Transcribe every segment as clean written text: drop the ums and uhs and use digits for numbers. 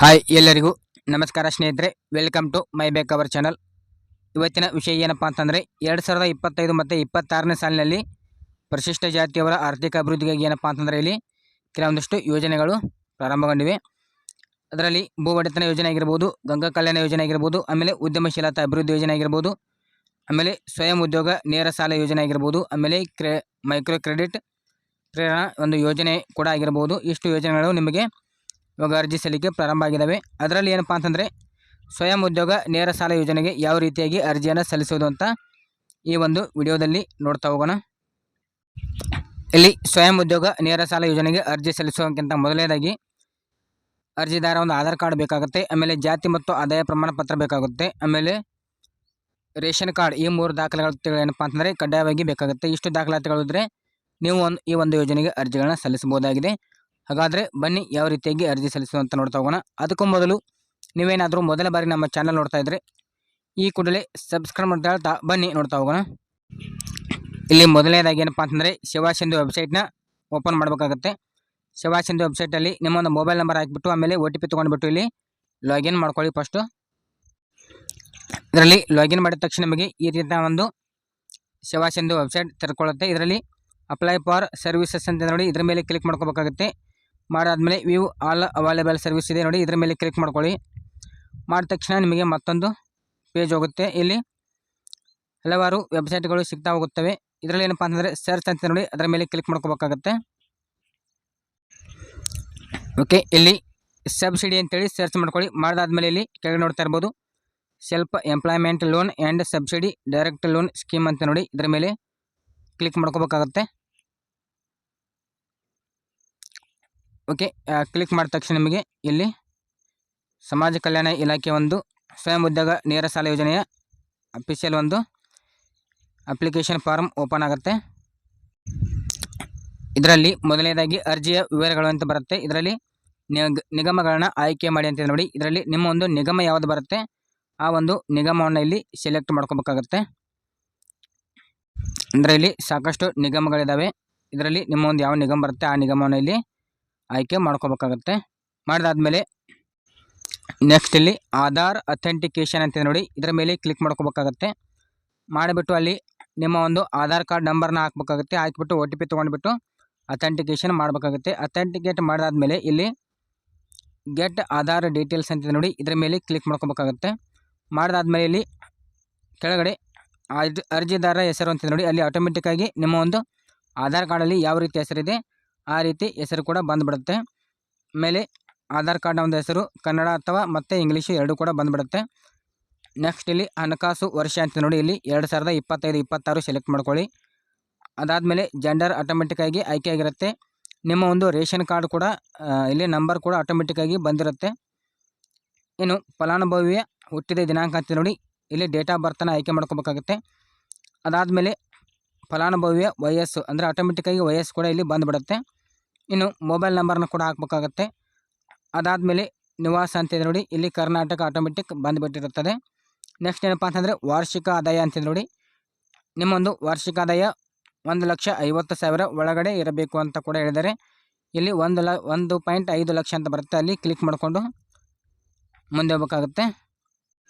Hi ಎಲ್ಲರಿಗೂ ನಮಸ್ಕಾರ ಸ್ನೇಹಿತರೆ, ವೆಲ್ಕಮ್ ಟು ಮೈ ಬೇಕ್ ಅವರ್ ಚಾನಲ್. ಇವತ್ತಿನ ವಿಷಯ ಏನಪ್ಪ ಅಂತಂದರೆ 2025 ಮತ್ತು 26ನೇ ಸಾಲಿನಲ್ಲಿ ಪರಿಶಿಷ್ಟ ಜಾತಿಯವರ ಆರ್ಥಿಕ ಅಭಿವೃದ್ಧಿಗಾಗಿ ಏನಪ್ಪ ಅಂತಂದರೆ ಇಲ್ಲಿ ಕೆಲವೊಂದಷ್ಟು ಯೋಜನೆಗಳು ಪ್ರಾರಂಭಗೊಂಡಿವೆ. ಅದರಲ್ಲಿ ಭೂ ಒಡೆತನ ಯೋಜನೆ ಆಗಿರ್ಬೋದು, ಗಂಗಾ ಕಲ್ಯಾಣ ಯೋಜನೆ ಆಗಿರ್ಬೋದು, ಆಮೇಲೆ ಉದ್ಯಮಶೀಲತಾ ಅಭಿವೃದ್ಧಿ ಯೋಜನೆ ಆಗಿರ್ಬೋದು, ಆಮೇಲೆ ಸ್ವಯಂ ಉದ್ಯೋಗ ನೇರ ಸಾಲ ಯೋಜನೆ ಆಗಿರ್ಬೋದು, ಆಮೇಲೆ ಮೈಕ್ರೋ ಕ್ರೆಡಿಟ್ ಪ್ರೇರಣಾ ಒಂದು ಯೋಜನೆ ಕೂಡ ಆಗಿರ್ಬೋದು. ಇಷ್ಟು ಯೋಜನೆಗಳು ನಿಮಗೆ ಇವಾಗ ಅರ್ಜಿ ಸಲ್ಲಿಕೆ ಪ್ರಾರಂಭ ಆಗಿದ್ದಾವೆ. ಅದರಲ್ಲಿ ಏನಪ್ಪ ಅಂತಂದರೆ ಸ್ವಯಂ ಉದ್ಯೋಗ ನೇರ ಸಾಲ ಯೋಜನೆಗೆ ಯಾವ ರೀತಿಯಾಗಿ ಅರ್ಜಿಯನ್ನು ಸಲ್ಲಿಸೋದು ಅಂತ ಈ ಒಂದು ವಿಡಿಯೋದಲ್ಲಿ ನೋಡ್ತಾ ಹೋಗೋಣ. ಇಲ್ಲಿ ಸ್ವಯಂ ಉದ್ಯೋಗ ನೇರ ಸಾಲ ಯೋಜನೆಗೆ ಅರ್ಜಿ ಸಲ್ಲಿಸೋಕ್ಕಿಂತ ಮೊದಲನೇದಾಗಿ ಅರ್ಜಿದಾರ ಒಂದು ಆಧಾರ್ ಕಾರ್ಡ್ ಬೇಕಾಗುತ್ತೆ, ಆಮೇಲೆ ಜಾತಿ ಮತ್ತು ಆದಾಯ ಪ್ರಮಾಣ ಪತ್ರ ಬೇಕಾಗುತ್ತೆ, ಆಮೇಲೆ ರೇಷನ್ ಕಾರ್ಡ್. ಈ 3 ದಾಖಲಾತಿಗಳು ಏನಪ್ಪ ಅಂತಂದರೆ ಕಡ್ಡಾಯವಾಗಿ ಬೇಕಾಗುತ್ತೆ. ಇಷ್ಟು ದಾಖಲಾತಿಗಳಿದ್ದರೆ ನೀವು ಈ ಒಂದು ಯೋಜನೆಗೆ ಅರ್ಜಿಗಳನ್ನ ಸಲ್ಲಿಸಬಹುದಾಗಿದೆ. ಹಾಗಾದರೆ ಬನ್ನಿ ಯಾವ ರೀತಿಯಾಗಿ ಅರ್ಜಿ ಸಲ್ಲಿಸೋದು ಅಂತ ನೋಡ್ತಾ ಹೋಗೋಣ. ಅದಕ್ಕೂ ಮೊದಲು ನೀವೇನಾದರೂ ಮೊದಲ ಬಾರಿ ನಮ್ಮ ಚಾನಲ್ ನೋಡ್ತಾ ಇದ್ದರೆ ಈ ಕೂಡಲೇ ಸಬ್ಸ್ಕ್ರೈಬ್ ಮಾಡ್ತಾ ಹೇಳ್ತಾ ಬನ್ನಿ ನೋಡ್ತಾ ಹೋಗೋಣ. ಇಲ್ಲಿ ಮೊದಲನೇದಾಗಿ ಏನಪ್ಪ ಅಂತಂದರೆ ಸೇವಾ ಸಿಂಧು ವೆಬ್ಸೈಟ್ನ ಓಪನ್ ಮಾಡಬೇಕಾಗುತ್ತೆ. ಸೇವಾ ಸಿಂಧು ವೆಬ್ಸೈಟಲ್ಲಿ ನಿಮ್ಮೊಂದು ಮೊಬೈಲ್ ನಂಬರ್ ಹಾಕಿಬಿಟ್ಟು ಆಮೇಲೆ OTP ತೊಗೊಂಡ್ಬಿಟ್ಟು ಇಲ್ಲಿ ಲಾಗಿನ್ ಮಾಡ್ಕೊಳ್ಳಿ. ಫಸ್ಟು ಇದರಲ್ಲಿ ಲಾಗಿನ್ ಮಾಡಿದ ತಕ್ಷಣ ನಿಮಗೆ ಈ ರೀತಿಯ ಒಂದು ಸೇವಾ ಸಿಂಧು ವೆಬ್ಸೈಟ್ ತೆರೆದುಕೊಳ್ಳುತ್ತೆ. ಇದರಲ್ಲಿ ಅಪ್ಲೈ ಫಾರ್ ಸರ್ವಿಸಸ್ ಅಂತ ನೋಡಿ ಇದ್ರ ಮೇಲೆ ಕ್ಲಿಕ್ ಮಾಡ್ಕೋಬೇಕಾಗುತ್ತೆ. ಮಾಡಾದ್ಮೇಲೆ ವ್ಯೂ ಆಲ್ ಅವೈಲೇಬಲ್ ಸರ್ವಿಸ್ ಇದೆ ನೋಡಿ, ಇದ್ರ ಮೇಲೆ ಕ್ಲಿಕ್ ಮಾಡ್ಕೊಳ್ಳಿ. ಮಾಡಿದ ತಕ್ಷಣ ನಿಮಗೆ ಮತ್ತೊಂದು ಪೇಜ್ ಹೋಗುತ್ತೆ. ಇಲ್ಲಿ ಹಲವಾರು ವೆಬ್ಸೈಟ್ಗಳು ಸಿಗ್ತಾ ಹೋಗುತ್ತವೆ. ಇದರಲ್ಲಿ ಏನಪ್ಪ ಅಂತಂದರೆ ಸರ್ಚ್ ಅಂತ ನೋಡಿ ಅದರ ಮೇಲೆ ಕ್ಲಿಕ್ ಮಾಡ್ಕೋಬೇಕಾಗತ್ತೆ. ಓಕೆ, ಇಲ್ಲಿ ಸಬ್ಸಿಡಿ ಅಂತೇಳಿ ಸರ್ಚ್ ಮಾಡ್ಕೊಳ್ಳಿ. ಮಾಡಿದಾದ್ಮೇಲೆ ಇಲ್ಲಿ ಕೆಳಗೆ ನೋಡ್ತಾ ಇರ್ಬೋದು self employment loan and subsidy direct loan scheme ಅಂತ ನೋಡಿ ಇದರ ಮೇಲೆ ಕ್ಲಿಕ್ ಮಾಡ್ಕೋಬೇಕಾಗತ್ತೆ. ಓಕೆ, ಕ್ಲಿಕ್ ಮಾಡಿದ ತಕ್ಷಣ ನಿಮಗೆ ಇಲ್ಲಿ ಸಮಾಜ ಕಲ್ಯಾಣ ಇಲಾಖೆ ಒಂದು ಸ್ವಯಂ ಉದ್ಯೋಗ ನೇರ ಸಾಲ ಯೋಜನೆಯ ಅಫಿಷಿಯಲ್ ಒಂದು ಅಪ್ಲಿಕೇಶನ್ ಫಾರ್ಮ್ ಓಪನ್ ಆಗುತ್ತೆ. ಇದರಲ್ಲಿ ಮೊದಲನೇದಾಗಿ ಅರ್ಜಿಯ ವಿವರಗಳು ಅಂತ ಬರುತ್ತೆ. ಇದರಲ್ಲಿ ನಿಗಮಗಳನ್ನ ಆಯ್ಕೆ ಮಾಡಿ ಅಂತ ನೋಡಿ ಇದರಲ್ಲಿ ನಿಮ್ಮ ಒಂದು ನಿಗಮ ಯಾವುದು ಬರುತ್ತೆ ಆ ಒಂದು ನಿಗಮವನ್ನು ಇಲ್ಲಿ ಸೆಲೆಕ್ಟ್ ಮಾಡ್ಕೋಬೇಕಾಗತ್ತೆ. ಅಂದರೆ ಇಲ್ಲಿ ಸಾಕಷ್ಟು ನಿಗಮಗಳಿದ್ದಾವೆ. ಇದರಲ್ಲಿ ನಿಮ್ಮ ಒಂದು ಯಾವ ನಿಗಮ ಬರುತ್ತೆ ಆ ನಿಗಮವನ್ನು ಇಲ್ಲಿ ಆಯ್ಕೆ ಮಾಡ್ಕೋಬೇಕಾಗತ್ತೆ. ಮಾಡಿದಾದ್ಮೇಲೆ ನೆಕ್ಸ್ಟ್ ಇಲ್ಲಿ ಆಧಾರ್ ಅಥೆಂಟಿಕೇಶನ್ ಅಂತ ನೋಡಿ ಇದರ ಮೇಲೆ ಕ್ಲಿಕ್ ಮಾಡ್ಕೋಬೇಕಾಗತ್ತೆ. ಮಾಡಿಬಿಟ್ಟು ಅಲ್ಲಿ ನಿಮ್ಮ ಒಂದು ಆಧಾರ್ ಕಾರ್ಡ್ ನಂಬರ್ನ ಹಾಕಬೇಕಾಗುತ್ತೆ. ಹಾಕಿಬಿಟ್ಟು OTP ತೊಗೊಂಡ್ಬಿಟ್ಟು ಅಥೆಂಟಿಕೇಶನ್ ಮಾಡಬೇಕಾಗುತ್ತೆ. ಅಥೆಂಟಿಕೇಟ್ ಮಾಡಿದಾದ್ಮೇಲೆ ಇಲ್ಲಿ ಗೆಟ್ ಆಧಾರ್ ಡೀಟೇಲ್ಸ್ ಅಂತ ನೋಡಿ ಇದರ ಮೇಲೆ ಕ್ಲಿಕ್ ಮಾಡ್ಕೋಬೇಕಾಗತ್ತೆ. ಮಾಡಿದಾದ್ಮೇಲೆ ಇಲ್ಲಿ ಕೆಳಗಡೆ ಅರ್ಜಿದಾರರ ಹೆಸರು ಅಂತ ನೋಡಿ ಅಲ್ಲಿ ಆಟೋಮೆಟಿಕ್ಕಾಗಿ ನಿಮ್ಮ ಒಂದು ಆಧಾರ್ ಕಾರ್ಡಲ್ಲಿ ಯಾವ ರೀತಿ ಹೆಸರಿದೆ ಆ ರೀತಿ ಹೆಸರು ಕೂಡ ಬಂದುಬಿಡುತ್ತೆ. ಮೇಲೆ ಆಧಾರ್ ಕಾರ್ಡ್ನ ಒಂದು ಹೆಸರು ಕನ್ನಡ ಅಥವಾ ಮತ್ತು ಇಂಗ್ಲೀಷು ಎರಡೂ ಕೂಡ ಬಂದುಬಿಡುತ್ತೆ. ನೆಕ್ಸ್ಟ್ ಇಲ್ಲಿ ಹಣಕಾಸು ವರ್ಷ ಅಂತ ನೋಡಿ ಇಲ್ಲಿ 2025-26 ಸೆಲೆಕ್ಟ್ ಮಾಡ್ಕೊಳ್ಳಿ. ಅದಾದಮೇಲೆ ಜೆಂಡರ್ ಆಟೋಮೆಟಿಕ್ಕಾಗಿ ಆಯ್ಕೆ ಆಗಿರುತ್ತೆ. ನಿಮ್ಮ ಒಂದು ರೇಷನ್ ಕಾರ್ಡ್ ಕೂಡ ಇಲ್ಲಿ ನಂಬರ್ ಕೂಡ ಆಟೋಮೆಟಿಕ್ಕಾಗಿ ಬಂದಿರುತ್ತೆ. ಇನ್ನು ಫಲಾನುಭವಿಯ ಹುಟ್ಟಿದ ದಿನಾಂಕ ಅಂತ ನೋಡಿ ಇಲ್ಲಿ ಡೇಟ್ ಆಫ್ ಬರ್ತನ್ನು ಆಯ್ಕೆ ಮಾಡ್ಕೋಬೇಕಾಗುತ್ತೆ. ಅದಾದಮೇಲೆ ಫಲಾನುಭವಿಯ ವಯಸ್ಸು ಅಂದರೆ ಆಟೋಮೆಟಿಕ್ಕಾಗಿ ವಯಸ್ಸು ಕೂಡ ಇಲ್ಲಿ ಬಂದುಬಿಡುತ್ತೆ. ಇನ್ನು ಮೊಬೈಲ್ ನಂಬರ್ನ ಕೂಡ ಹಾಕಬೇಕಾಗತ್ತೆ. ಅದಾದಮೇಲೆ ನಿವಾಸ ಅಂತಿದೆ ನೋಡಿ ಇಲ್ಲಿ ಕರ್ನಾಟಕ ಆಟೋಮೆಟಿಕ್ ಬಂದುಬಿಟ್ಟಿರುತ್ತದೆ. ನೆಕ್ಸ್ಟ್ ಏನಪ್ಪ ಅಂತಂದರೆ ವಾರ್ಷಿಕ ಆದಾಯ ಅಂತಿದೆ ನೋಡಿ ನಿಮ್ಮೊಂದು ವಾರ್ಷಿಕ ಆದಾಯ 1,50,000 ಒಳಗಡೆ ಇರಬೇಕು ಅಂತ ಕೂಡ ಹೇಳಿದ್ದಾರೆ. ಇಲ್ಲಿ 1.5 ಲಕ್ಷ ಅಂತ ಬರುತ್ತೆ. ಅಲ್ಲಿ ಕ್ಲಿಕ್ ಮಾಡಿಕೊಂಡು ಮುಂದೆ ಹೋಗಬೇಕಾಗುತ್ತೆ.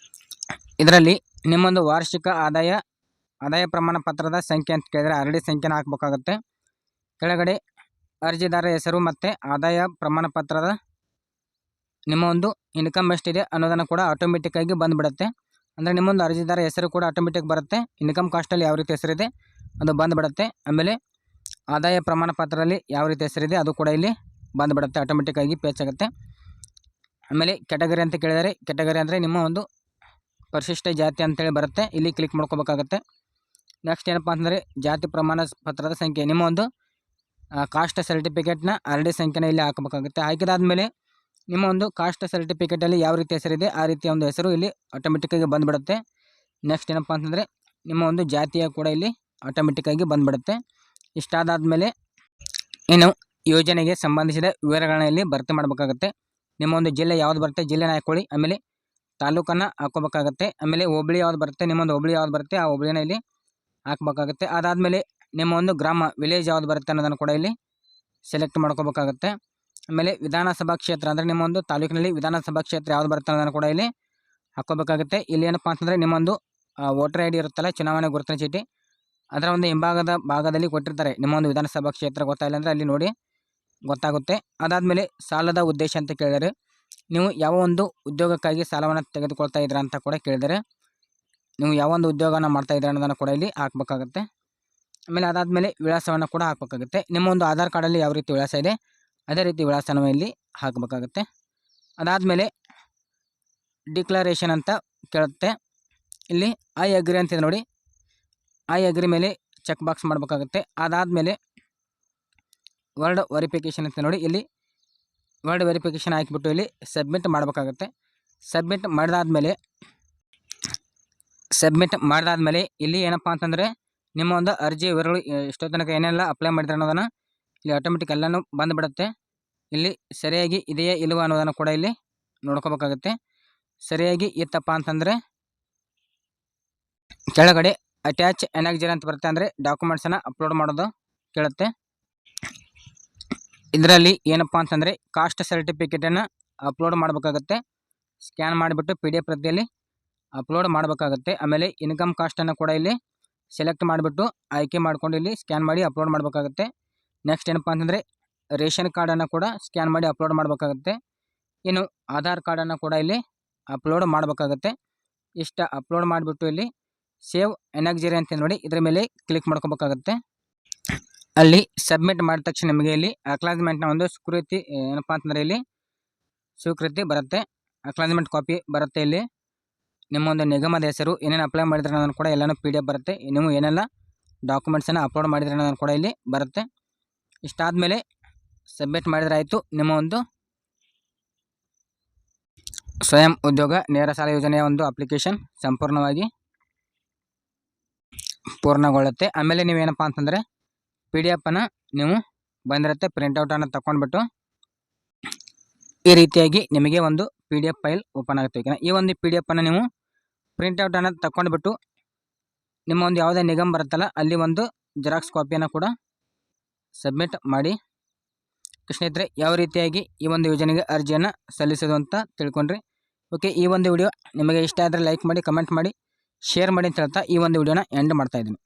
ಇದರಲ್ಲಿ ನಿಮ್ಮೊಂದು ವಾರ್ಷಿಕ ಆದಾಯ ಪ್ರಮಾಣ ಪತ್ರದ ಸಂಖ್ಯೆ ಅಂತ ಕೇಳಿದರೆ RD ಸಂಖ್ಯೆನ ಹಾಕಬೇಕಾಗುತ್ತೆ. ಕೆಳಗಡೆ ಅರ್ಜಿದಾರ ಹೆಸರು ಮತ್ತು ಆದಾಯ ಪ್ರಮಾಣ ಪತ್ರದ ನಿಮ್ಮ ಒಂದು ಇನ್ಕಮ್ ಎಷ್ಟಿದೆ ಅನ್ನೋದನ್ನು ಕೂಡ ಆಟೋಮೆಟಿಕ್ಕಾಗಿ ಬಂದುಬಿಡುತ್ತೆ. ಅಂದರೆ ನಿಮ್ಮೊಂದು ಅರ್ಜಿದಾರ ಹೆಸರು ಕೂಡ ಆಟೋಮೆಟಿಕ್ ಬರುತ್ತೆ. ಇನ್ಕಮ್ ಕಾಸ್ಟಲ್ಲಿ ಯಾವ ರೀತಿ ಹೆಸರಿದೆ ಅದು ಬಂದುಬಿಡುತ್ತೆ. ಆಮೇಲೆ ಆದಾಯ ಪ್ರಮಾಣ ಪತ್ರದಲ್ಲಿ ಯಾವ ರೀತಿ ಹೆಸರಿದೆ ಅದು ಕೂಡ ಇಲ್ಲಿ ಬಂದುಬಿಡುತ್ತೆ, ಆಟೋಮೆಟಿಕ್ಕಾಗಿ ಪೇಚ್ ಆಗುತ್ತೆ. ಆಮೇಲೆ ಕ್ಯಾಟಗರಿ ಅಂತ ಕೇಳಿದರೆ ಕ್ಯಾಟಗರಿ ಅಂದರೆ ನಿಮ್ಮ ಒಂದು ಪರಿಶಿಷ್ಟ ಜಾತಿ ಅಂತೇಳಿ ಬರುತ್ತೆ. ಇಲ್ಲಿ ಕ್ಲಿಕ್ ಮಾಡ್ಕೋಬೇಕಾಗತ್ತೆ. ನೆಕ್ಸ್ಟ್ ಏನಪ್ಪ ಅಂತಂದರೆ ಜಾತಿ ಪ್ರಮಾಣ ಪತ್ರದ ಸಂಖ್ಯೆ ನಿಮ್ಮ ಒಂದು ಕಾಸ್ಟ್ ಸರ್ಟಿಫಿಕೇಟ್ನ RD ಸಂಖ್ಯೆನ ಇಲ್ಲಿ ಹಾಕಬೇಕಾಗುತ್ತೆ. ಹಾಕಿದಾದ್ಮೇಲೆ ನಿಮ್ಮ ಒಂದು ಕಾಸ್ಟ್ ಸರ್ಟಿಫಿಕೇಟಲ್ಲಿ ಯಾವ ರೀತಿ ಹೆಸರಿದೆ ಆ ರೀತಿಯ ಒಂದು ಹೆಸರು ಇಲ್ಲಿ ಆಟೋಮೆಟಿಕ್ಕಾಗಿ ಬಂದುಬಿಡುತ್ತೆ. ನೆಕ್ಸ್ಟ್ ಏನಪ್ಪ ಅಂತಂದರೆ ನಿಮ್ಮ ಒಂದು ಜಾತಿಯ ಕೂಡ ಇಲ್ಲಿ ಆಟೋಮೆಟಿಕ್ಕಾಗಿ ಬಂದುಬಿಡುತ್ತೆ. ಇಷ್ಟಾದಾದಮೇಲೆ ಇನ್ನು ಯೋಜನೆಗೆ ಸಂಬಂಧಿಸಿದ ವಿವರಗಳನ್ನ ಇಲ್ಲಿ ಭರ್ತಿ ಮಾಡಬೇಕಾಗುತ್ತೆ. ನಿಮ್ಮ ಒಂದು ಜಿಲ್ಲೆ ಯಾವುದು ಬರುತ್ತೆ ಜಿಲ್ಲೆನ ಹಾಕ್ಕೊಳ್ಳಿ. ಆಮೇಲೆ ತಾಲೂಕನ್ನು ಹಾಕೋಬೇಕಾಗತ್ತೆ. ಆಮೇಲೆ ಹೋಬಳಿ ಯಾವ್ದು ಬರುತ್ತೆ ನಿಮ್ಮೊಂದು ಹೋಬಳಿ ಯಾವ್ದು ಬರುತ್ತೆ ಆ ಹೋಬಳಿನ ಇಲ್ಲಿ ಹಾಕಬೇಕಾಗುತ್ತೆ. ಅದಾದಮೇಲೆ ನಿಮ್ಮ ಒಂದು ಗ್ರಾಮ ವಿಲೇಜ್ ಯಾವ್ದು ಬರುತ್ತೆ ಅನ್ನೋದನ್ನು ಕೂಡ ಇಲ್ಲಿ ಸೆಲೆಕ್ಟ್ ಮಾಡ್ಕೋಬೇಕಾಗತ್ತೆ. ಆಮೇಲೆ ವಿಧಾನಸಭಾ ಕ್ಷೇತ್ರ ಅಂದರೆ ನಿಮ್ಮ ಒಂದು ತಾಲೂಕಿನಲ್ಲಿ ವಿಧಾನಸಭಾ ಕ್ಷೇತ್ರ ಯಾವ್ದು ಬರುತ್ತೆ ಅನ್ನೋದನ್ನು ಕೂಡ ಇಲ್ಲಿ ಹಾಕೋಬೇಕಾಗುತ್ತೆ. ಇಲ್ಲಿ ಏನಪ್ಪ ಅಂತಂದರೆ ನಿಮ್ಮೊಂದು ವೋಟರ್ ಐ ಡಿ ಇರುತ್ತಲ್ಲ, ಚುನಾವಣೆ ಗುರುತಿನ ಚೀಟಿ, ಅದರ ಒಂದು ಹಿಂಭಾಗದ ಭಾಗದಲ್ಲಿ ಕೊಟ್ಟಿರ್ತಾರೆ ನಿಮ್ಮ ಒಂದು ವಿಧಾನಸಭಾ ಕ್ಷೇತ್ರ ಗೊತ್ತಾಯಿಲ್ಲ ಅಂದರೆ ಅಲ್ಲಿ ನೋಡಿ ಗೊತ್ತಾಗುತ್ತೆ. ಅದಾದಮೇಲೆ ಸಾಲದ ಉದ್ದೇಶ ಅಂತ ಕೇಳಿದರೆ ನೀವು ಯಾವ ಒಂದು ಉದ್ಯೋಗಕ್ಕಾಗಿ ಸಾಲವನ್ನು ತೆಗೆದುಕೊಳ್ತಾ ಇದ್ದೀರಾ ಅಂತ ಕೂಡ ಕೇಳಿದರೆ ನೀವು ಯಾವ ಒಂದು ಉದ್ಯೋಗನ ಮಾಡ್ತಾ ಇದ್ದೀರಾ ಅನ್ನೋದನ್ನು ಕೂಡ ಇಲ್ಲಿ ಹಾಕಬೇಕಾಗುತ್ತೆ. ಆಮೇಲೆ ಅದಾದಮೇಲೆ ವಿಳಾಸವನ್ನು ಕೂಡ ಹಾಕಬೇಕಾಗುತ್ತೆ. ನಿಮ್ಮ ಒಂದು ಆಧಾರ್ ಕಾರ್ಡಲ್ಲಿ ಯಾವ ರೀತಿ ವಿಳಾಸ ಇದೆ ಅದೇ ರೀತಿ ವಿಳಾಸನ ಇಲ್ಲಿ ಹಾಕಬೇಕಾಗುತ್ತೆ. ಅದಾದಮೇಲೆ ಡಿಕ್ಲರೇಷನ್ ಅಂತ ಕೇಳುತ್ತೆ. ಇಲ್ಲಿ ಐ ಅಗ್ರಿ ಅಂತಿದೆ ನೋಡಿ, ಐ ಅಗ್ರಿ ಮೇಲೆ ಚೆಕ್ ಬಾಕ್ಸ್ ಮಾಡಬೇಕಾಗುತ್ತೆ. ಅದಾದಮೇಲೆ ವರ್ಡ್ ವೆರಿಫಿಕೇಷನ್ ಅಂತ ನೋಡಿ, ಇಲ್ಲಿ ವರ್ಡ್ ವೆರಿಫಿಕೇಷನ್ ಹಾಕಿಬಿಟ್ಟು ಇಲ್ಲಿ ಸಬ್ಮಿಟ್ ಮಾಡಬೇಕಾಗುತ್ತೆ. ಸಬ್ಮಿಟ್ ಮಾಡಿದಾದ್ಮೇಲೆ ಇಲ್ಲಿ ಏನಪ್ಪ ಅಂತಂದರೆ ನಿಮ್ಮ ಒಂದು ಅರ್ಜಿ ವಿವರಗಳು ಎಷ್ಟೋ ತನಕ ಏನೆಲ್ಲ ಅಪ್ಲೈ ಮಾಡಿದ್ರೆ ಅನ್ನೋದನ್ನು ಇಲ್ಲಿ ಆಟೋಮೆಟಿಕ್ ಎಲ್ಲನೂ ಬಂದುಬಿಡುತ್ತೆ. ಇಲ್ಲಿ ಸರಿಯಾಗಿ ಇದೆಯಾ ಇಲ್ಲವಾ ಅನ್ನೋದನ್ನು ಕೂಡ ಇಲ್ಲಿ ನೋಡ್ಕೋಬೇಕಾಗುತ್ತೆ. ಸರಿಯಾಗಿ ಇತ್ತಪ್ಪ ಅಂತಂದರೆ ಕೆಳಗಡೆ ಅಟ್ಯಾಚ್ ಎನಾಕ್ಜರ್ ಅಂತ ಬರುತ್ತೆ, ಅಂದರೆ ಡಾಕ್ಯುಮೆಂಟ್ಸನ್ನು ಅಪ್ಲೋಡ್ ಮಾಡೋದು ಕೇಳುತ್ತೆ. ಇದರಲ್ಲಿ ಏನಪ್ಪ ಅಂತಂದರೆ ಕಾಸ್ಟ್ ಸರ್ಟಿಫಿಕೇಟನ್ನು ಅಪ್ಲೋಡ್ ಮಾಡಬೇಕಾಗುತ್ತೆ. ಸ್ಕ್ಯಾನ್ ಮಾಡಿಬಿಟ್ಟು PDF ಪ್ರತಿಯಲ್ಲಿ ಅಪ್ಲೋಡ್ ಮಾಡಬೇಕಾಗುತ್ತೆ. ಆಮೇಲೆ ಇನ್ಕಮ್ ಕಾಸ್ಟನ್ನು ಕೂಡ ಇಲ್ಲಿ ಸೆಲೆಕ್ಟ್ ಮಾಡಿಬಿಟ್ಟು ಆಯ್ಕೆ ಮಾಡ್ಕೊಂಡು ಇಲ್ಲಿ ಸ್ಕ್ಯಾನ್ ಮಾಡಿ ಅಪ್ಲೋಡ್ ಮಾಡಬೇಕಾಗುತ್ತೆ. ನೆಕ್ಸ್ಟ್ ಏನಪ್ಪ ಅಂತಂದರೆ ರೇಷನ್ ಕಾರ್ಡನ್ನು ಕೂಡ ಸ್ಕ್ಯಾನ್ ಮಾಡಿ ಅಪ್ಲೋಡ್ ಮಾಡಬೇಕಾಗುತ್ತೆ. ಇನ್ನು ಆಧಾರ್ ಕಾರ್ಡನ್ನು ಕೂಡ ಇಲ್ಲಿ ಅಪ್ಲೋಡ್ ಮಾಡಬೇಕಾಗುತ್ತೆ. ಇಷ್ಟ ಅಪ್ಲೋಡ್ ಮಾಡಿಬಿಟ್ಟು ಇಲ್ಲಿ ಸೇವ್ ಎನಾಕ್ಜರಿ ಅಂತ ನೋಡಿ ಇದರ ಮೇಲೆ ಕ್ಲಿಕ್ ಮಾಡ್ಕೋಬೇಕಾಗುತ್ತೆ. ಅಲ್ಲಿ ಸಬ್ಮಿಟ್ ಮಾಡಿದ ತಕ್ಷಣ ನಿಮಗೆ ಇಲ್ಲಿ ಅಕ್ನಾಲಜ್ಮೆಂಟ್ನ ಒಂದು ಸ್ವೀಕೃತಿ ಏನಪ್ಪ ಅಂತಂದರೆ ಇಲ್ಲಿ ಸ್ವೀಕೃತಿ ಬರುತ್ತೆ, ಅಕ್ನಾಲಜ್ಮೆಂಟ್ ಕಾಪಿ ಬರುತ್ತೆ. ಇಲ್ಲಿ ನಿಮ್ಮ ಒಂದು ನಿಗಮದ ಹೆಸರು, ಏನೇನು ಅಪ್ಲೈ ಮಾಡಿದ್ರೆ ಅನ್ನೋದನ್ನು ಕೂಡ ಎಲ್ಲನೂ PDF ಬರುತ್ತೆ. ನೀವು ಏನೆಲ್ಲ ಡಾಕ್ಯುಮೆಂಟ್ಸನ್ನು ಅಪ್ಲೋಡ್ ಮಾಡಿದ್ರೆ ಅನ್ನೋದನ್ನು ಕೂಡ ಇಲ್ಲಿ ಬರುತ್ತೆ. ಇಷ್ಟಾದಮೇಲೆ ಸಬ್ಮಿಟ್ ಮಾಡಿದ್ರೆ ಆಯಿತು, ನಿಮ್ಮ ಒಂದು ಸ್ವಯಂ ಉದ್ಯೋಗ ನೇರ ಸಾಲ ಯೋಜನೆಯ ಒಂದು ಅಪ್ಲಿಕೇಶನ್ ಸಂಪೂರ್ಣವಾಗಿ ಪೂರ್ಣಗೊಳ್ಳುತ್ತೆ. ಆಮೇಲೆ ನೀವೇನಪ್ಪ ಅಂತಂದರೆ PDF ನೀವು ಬಂದಿರುತ್ತೆ ಪ್ರಿಂಟೌಟನ್ನು ತಗೊಂಡ್ಬಿಟ್ಟು ಈ ರೀತಿಯಾಗಿ ನಿಮಗೆ ಒಂದು PDF ಫೈಲ್ ಓಪನ್ ಆಗುತ್ತೆ. ಓಕೆನಾ, ಈ ಒಂದು PDF ನೀವು ಪ್ರಿಂಟೌಟನ್ನು ತಗೊಂಡ್ಬಿಟ್ಟು ನಿಮ್ಮ ಒಂದು ಯಾವುದೇ ನಿಗಮ ಬರುತ್ತಲ್ಲ ಅಲ್ಲಿ ಒಂದು ಜೆರಾಕ್ಸ್ ಕಾಪಿಯನ್ನು ಕೂಡ ಸಬ್ಮಿಟ್ ಮಾಡಿ. ಸ್ನೇಹಿತರೆ, ಯಾವ ರೀತಿಯಾಗಿ ಈ ಒಂದು ಯೋಜನೆಗೆ ಅರ್ಜಿಯನ್ನು ಸಲ್ಲಿಸೋದು ಅಂತ ತಿಳ್ಕೊಂಡ್ರಿ. ಓಕೆ, ಈ ಒಂದು ವಿಡಿಯೋ ನಿಮಗೆ ಇಷ್ಟ ಆದರೆ ಲೈಕ್ ಮಾಡಿ, ಕಮೆಂಟ್ ಮಾಡಿ, ಶೇರ್ ಮಾಡಿ ಅಂತ ಹೇಳ್ತಾ ಈ ಒಂದು ವಿಡಿಯೋನ ಎಂಡ್ ಮಾಡ್ತಾಯಿದ್ದೀನಿ.